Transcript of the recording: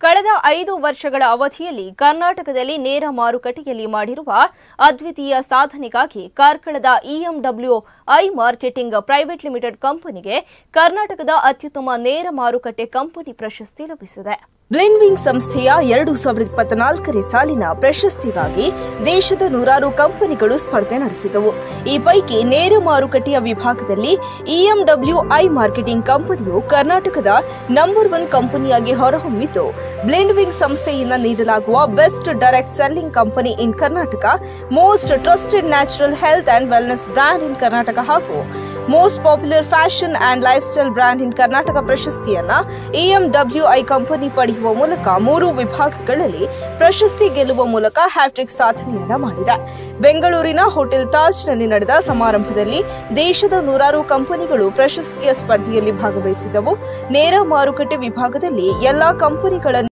ಕಳೆದ 5 ವರ್ಷಗಳ ಅವಧಿಯಲ್ಲಿ ಕರ್ನಾಟಕದಲ್ಲಿ ನೇರ ಮಾರುಕಟ್ಟೆಯಲ್ಲಿ ಮಾಡಿರುವ ಅದ್ವಿತೀಯ ಸಾಧನೆಗಾಗಿ ಕಾರ್ಕಳದ EMWI ಮಾರ್ಕೆಟಿಂಗ್ ಪ್ರೈವೇಟ್ ಲಿಮಿಟೆಡ್ ಕಂಪನಿಗೆ ಕರ್ನಾಟಕದ ಅತ್ಯುತ್ತಮ ನೇರ ಮಾರುಕಟ್ಟೆ ಕಂಪನಿ ಪ್ರಶಸ್ತಿ ಲಭಿಸಿದೆ. ಬ್ಲಿಂಡ್ವಿಂಗ್ ಸಂಸ್ಥೆಯ 2024 ಸಾಲಿನ ಪ್ರಶಸ್ತಿಗಾಗಿ ದೇಶದ 100 ಕಂಪನಿಗಳು ಸ್ಪರ್ಧೆ ನಡೆಸಿದವು. ಈ ಪೈಕಿ ನೇರ ಮಾರುಕಟ್ಟೆಯ ವಿಭಾಗದಲ್ಲಿ EMWI ಮಾರ್ಕೆಟಿಂಗ್ ಕಂಪನಿಯು ಕರ್ನಾಟಕದ ನಂಬರ್ 1 ಕಂಪನಿಯಾಗಿ ಹೊರಹೊಮ್ಮಿದ್ದು, ಬ್ಲಿಂಡ್ವಿಂಗ್ ಸಂಸ್ಥೆಯಿಂದ ನೀಡಲಾಗುವ best direct selling company in Karnataka, most trusted natural health and wellness brand in Karnataka ಹಾಗೂ most popular fashion and lifestyle brand in Karnataka ಪ್ರಶಸ್ತಿಯನ್ನ EMWI ಕಂಪನಿ ಪಡೆಯುವ ಮೂಲಕ 3 ವಿಭಾಗಗಳಲ್ಲಿ ಪ್ರಶಸ್ತಿ ಗೆಲ್ಲುವ ಮೂಲಕ ಹ್ಯಾಟ್ರಿಕ್ ಸಾಧನೆಯನ್ನ ಮಾಡಿದೆ. ಬೆಂಗಳೂರಿನ ಹೋಟೆಲ್ ತಾಜ್ನಲ್ಲಿ ನಡೆದ ಸಮಾರಂಭದಲ್ಲಿ ದೇಶದ 100 ಕಂಪನಿಗಳು ಪ್ರಶಸ್ತಿಯ ಸ್ಪರ್ಧೆಯಲ್ಲಿ ಭಾಗವಹಿಸಿದವು. ನೇರ ಮಾರುಕಟ್ಟೆ ವಿಭಾಗದಲ್ಲಿ ಎಲ್ಲಾ ಕಂಪನಿಗಳನ್ನು